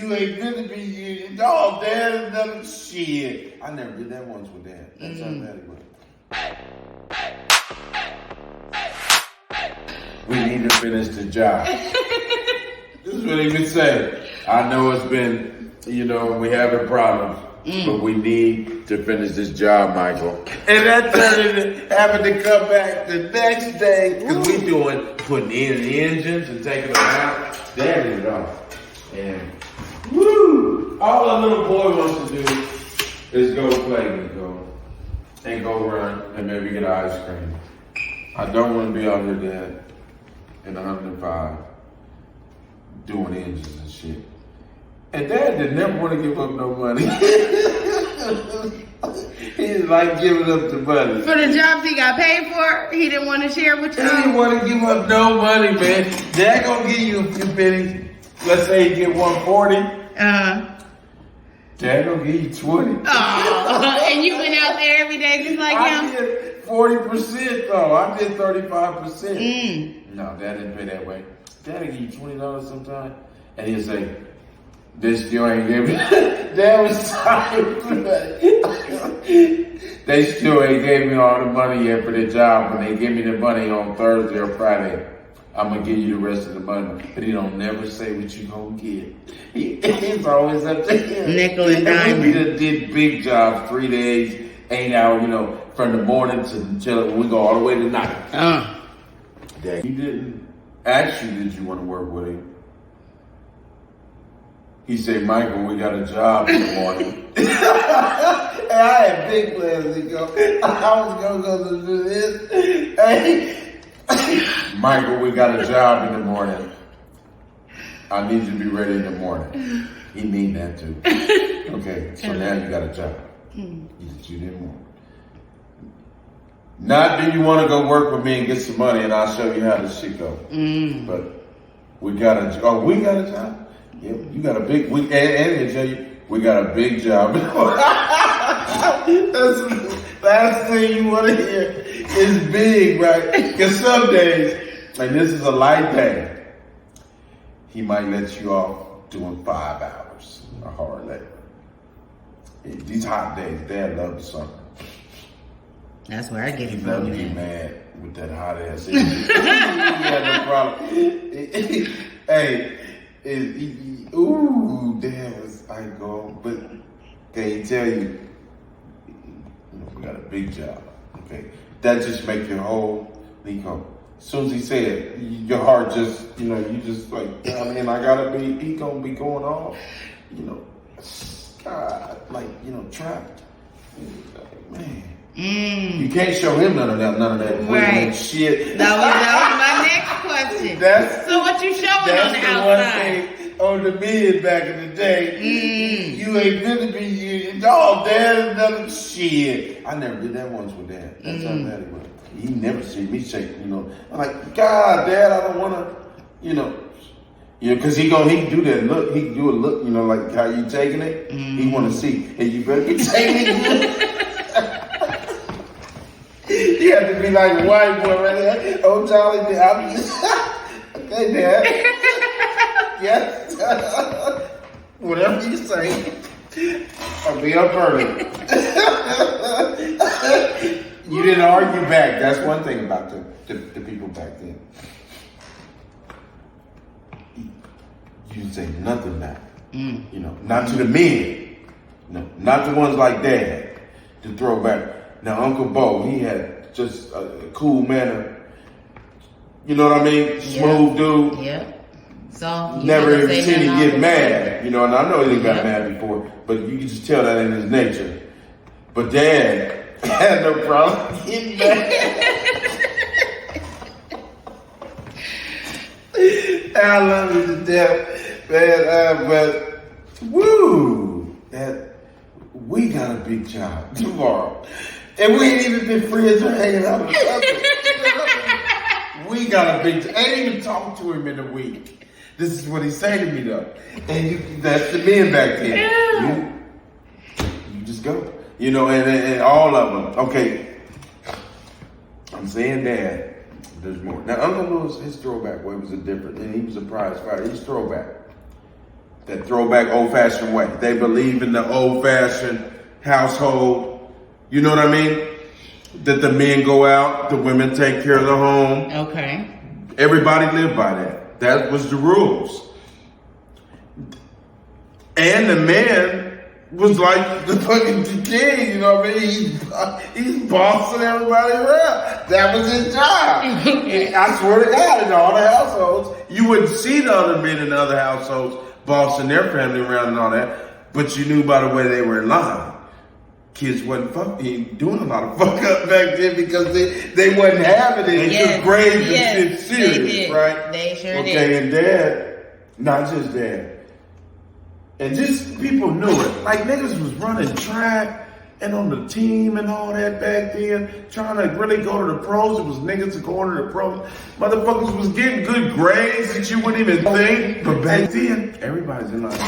You ain't really be using dog, Dad, and another shit. I never did that once with Dad. That's how bad it was. We need to finish the job. This is what he would say. I know it's been, we having problems, but we need to finish this job, Michael. And that turned into having to come back the next day because we putting in the engines and taking them out. That is off. And woo! All a little boy wants to do is go play and go run and maybe get ice cream. I don't want to be out here, Dad, in 105 doing engines and shit. And Dad did never want to give up no money. He didn't like giving up the money. For the jobs he got paid for, he didn't want to share with you? He didn't want to give up no money, man. Dad gonna give you a few pennies. Let's say you get 140. Dad gonna give you 20. Oh, and you went out there every day just like him? I did 40% though. I did 35%. No, Dad didn't pay that way. Dad will give you $20 sometime. And he'll say, this still ain't giving me. Dad was sorry for that. They still ain't gave me all the money yet for the job. When they give me the money on Thursday or Friday, I'm gonna give you the rest of the money. But he don't never say what you gonna get. He's always up to him. Nickel and dime. We did big jobs, 3 days, 8 hours, from the morning until we go all the way to night. Dad, he didn't ask you, did you want to work with him? He said, Michael, we got a job in the morning. And I had big plans to go. I was going to go do this. Hey, Michael, we got a job in the morning. I need you to be ready in the morning. He mean that too. Okay, so now you got a job. You didn't want. Not do you want to go work with me and get some money and I'll show you how this shit go. But we got a job. Yeah, you got a big, and I tell you, we got a big job. That's the last thing you want to hear is big, right? Because some days, and this is a light day, he might let you off doing 5 hours of hard labor. These hot days, Dad loves something. That's where I get it He from. loves to be mad with that hot ass. He had no problem. Hey. Dad was but can he tell you, we got a big job, okay? That just make your whole as soon as he said, your heart just, you just like, he gonna be going off, God, trapped, man. You can't show him none of that right. Shit. That was my next question. So what you showing on the outside? One thing on the men back in the day. You ain't really be using dog, Dad, and another shit. I never did that once with Dad. That's how bad it was. He never see me shake, I'm like, God, Dad, I don't wanna, because he do that look. He do a look, like how you taking it. He wanna see, and you better be taking it. You have to be like a white boy right there. Oh, Charlie, okay, Dad. Yes. Whatever you say. I'll be up early. You didn't argue back. That's one thing about the people back then. You didn't say nothing back. Not to the men. No, not the ones like Dad. The throwback. Now, Uncle Bo, he had just a cool manner. You know what I mean? Smooth dude. Yeah. So never ever seen him get mad. And I know he didn't got mad before, but you can just tell that in his nature. But Dad had no problem getting mad. I love you to death, man. But woo, we got a big job tomorrow. And we ain't even been friends or hanging out with each other. We got a big job. I ain't even talked to him in a week. This is what he say to me though. And that's the men back then. You just go. And all of them. Okay. I'm saying Dad, there's more. Now Uncle Louis, his throwback way was a different, and he was a prize fighter. He's throwback. That throwback old-fashioned way. They believe in the old-fashioned household. You know what I mean? That the men go out, the women take care of the home. Okay. Everybody lived by that. That was the rules. And the man was like the fucking king, you know what I mean? He's bossing everybody around. That was his job. I swear to God, in all the households, you wouldn't see the other men in the other households bossing their family around and all that, but you knew by the way they were in line. Kids wasn't doing a lot of fuck up back then because they wasn't having it. They took grades and shit serious, right? They sure did. Okay, and dad, not just dad. And just people knew it. Like niggas was running track and on the team and all that back then, trying to really go to the pros. It was niggas going to the pros. Motherfuckers was getting good grades that you wouldn't even think. But back then, everybody's in line.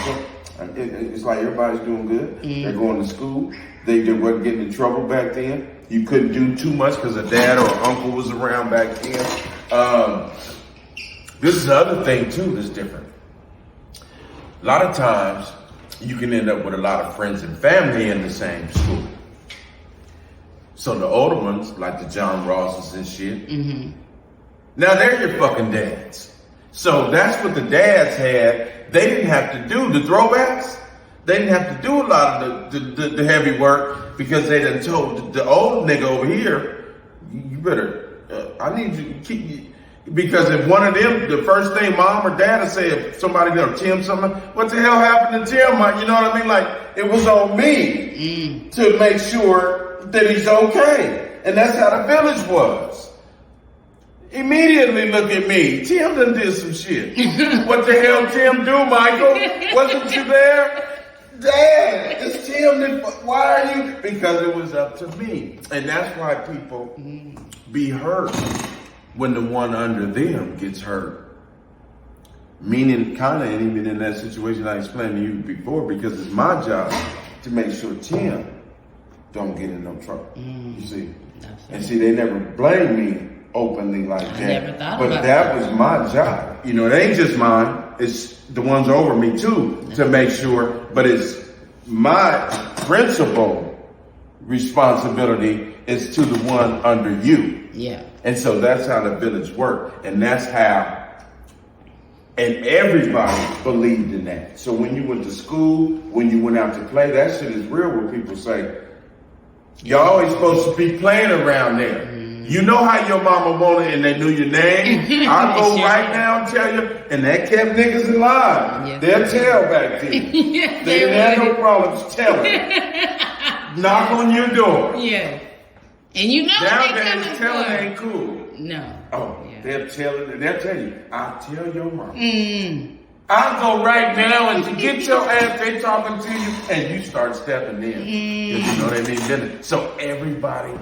It's like everybody's doing good. They're going to school. They wasn't getting in trouble back then. You couldn't do too much because a dad or uncle was around back then. This is the other thing too that's different. A lot of times, you can end up with a lot of friends and family in the same school. So the older ones, like the John Rosses and shit, now they're your fucking dads. So that's what the dads had. They didn't have to do the throwbacks. They didn't have to do a lot of the heavy work because they done told the old nigga over here, you better, I need you to keep. Because if one of them, the first thing mom or dad will say, if somebody gonna Tim something, what the hell happened to Tim? You know what I mean? Like, it was on me to make sure that he's okay. And that's how the village was. Immediately look at me. Tim done did some shit. What the hell Tim do, Michael? Wasn't you there? Dad, it's Tim. Why are you? Because it was up to me. And that's why people be hurt when the one under them gets hurt. Meaning, kind of, even in that situation I explained to you before, because it's my job to make sure Tim don't get in no trouble. You see? And see, they never blame me openly like that. Never thought but about that was my job. You know, it ain't just mine. It's the ones over me too, to make sure. But it's my principal responsibility is to the one under you. Yeah. And so that's how the village worked. And that's how, and everybody believed in that. So when you went to school, when you went out to play, that shit is real what people say. You're always supposed to be playing around there. You know how your mama wanted and they knew your name. I'll go right now and tell you, and that kept niggas in line. Yes. They'll tell back then. Yes, they didn't have no problems telling. Knock on your door. Yeah. And you know nowadays telling ain't cool. No. Oh, yeah. They'll tell you, I'll tell your mama. I'll go right now and to get your ass, they talking to you, and you start stepping in. You know they need dinner. So everybody,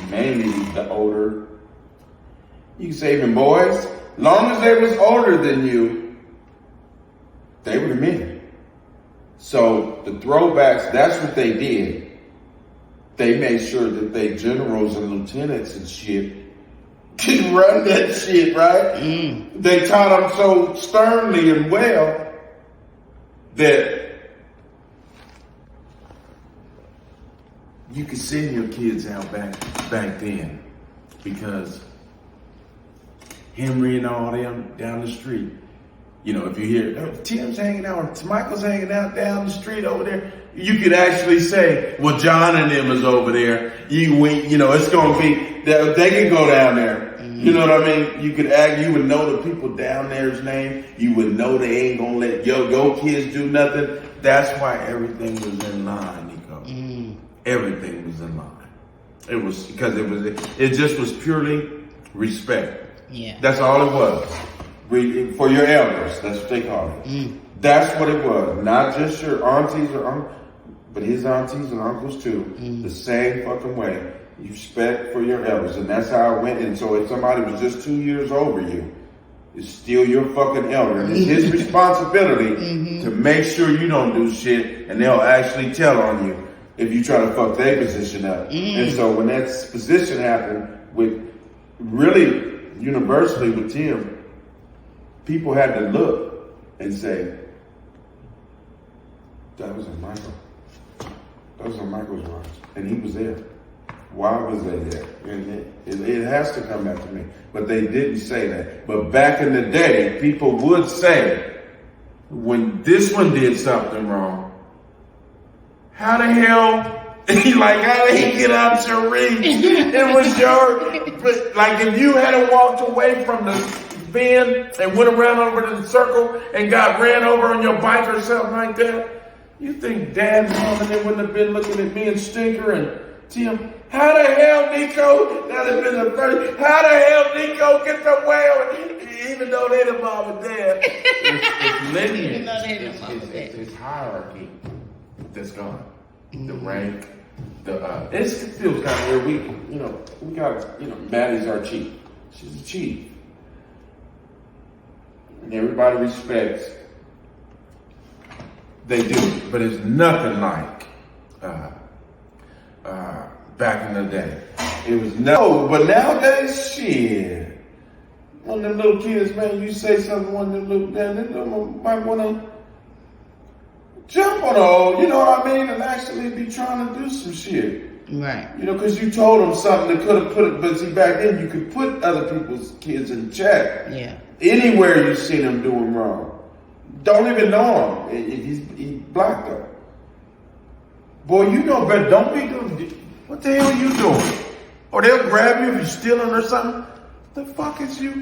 mainly the older, you can say even boys, long as they was older than you, they were the men. So the throwbacks, that's what they did. They made sure that they generals and lieutenants and shit could run that shit, right? They taught them so sternly and well that you could send your kids out back then because Henry and all them down the street, you know, if you hear, oh, Tim's hanging out, or Michael's hanging out down the street over there, you could actually say, well, John and them is over there. You know, it's going to be, they can go down there. You know what I mean? You would know the people down there's name. You would know they ain't going to let your kids do nothing. That's why everything was in line, Nico. Everything was in line. It was, because it just was purely respect. Yeah. That's all it was. For your elders, that's what they call it. That's what it was. Not just your aunties or uncles, but his aunties and uncles too. The same fucking way. You respect for your elders. And that's how it went. And so if somebody was just 2 years over you, it's still your fucking elder. And it's his responsibility to make sure you don't do shit, and they'll actually tell on you if you try to fuck their position up. And so when that position happened with really universally with Tim, people had to look and say, That was in Michael. That was on Michael's watch. And he was there. Why was they there? And it has to come back to me. But they didn't say that. But back in the day, people would say, when this one did something wrong, how the hell, how did he get out your reach? It was if you hadn't walked away from the bend and went around over to the circle and got ran over on your bike or something like that, you think Dad's mom and they wouldn't have been looking at me and Stinker and Tim? How the hell, Nico? That has been the first. How the hell, Nico, get the whale? Even though they the mom and dad, it's lineage. Even though they the mom and dad. It's hierarchy that's gone. The rank, it feels kind of weird. We got, Maddie's our chief. She's the chief. And everybody respects. They do, but it's nothing like back in the day. It was but nowadays, shit. One of them little kids, man, you say something, one of them little, they might want to jump on a, you know what I mean, and actually be trying to do some shit. Right. Because you told them something that could have put it, but see, back then you could put other people's kids in check. Yeah. Anywhere you see them doing wrong. Don't even know him if he's black though. Boy, you know better. Don't be doing, what the hell are you doing? Or they'll grab you if you're stealing or something. The fuck is you?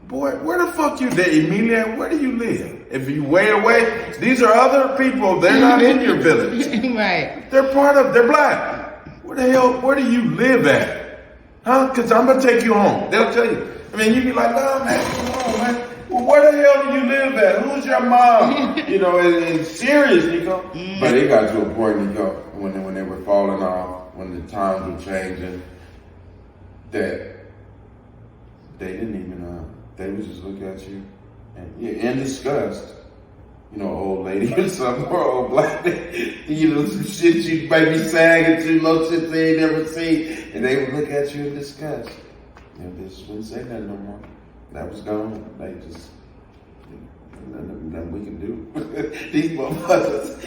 Boy, where the fuck you there, Emilia? Where do you live? If you way away, these are other people. They're not in your village. Right. They're black. Where the hell, where do you live at? Huh? Because I'm going to take you home. They'll tell you. I mean, you be like, nah, man, come on, man. Well, where the hell do you live at? Who's your mom? It's serious, Nico. But it got to a point, Nico, when they were falling off, when the times were changing, that they didn't even, they would just look at you and in disgust. Old lady or something, or old black lady, some shit you maybe sagging to, little shit they ain't never seen, and they would look at you in disgust. And they just wouldn't say nothing no more. That was gone. They just, nothing we can do. These motherfuckers.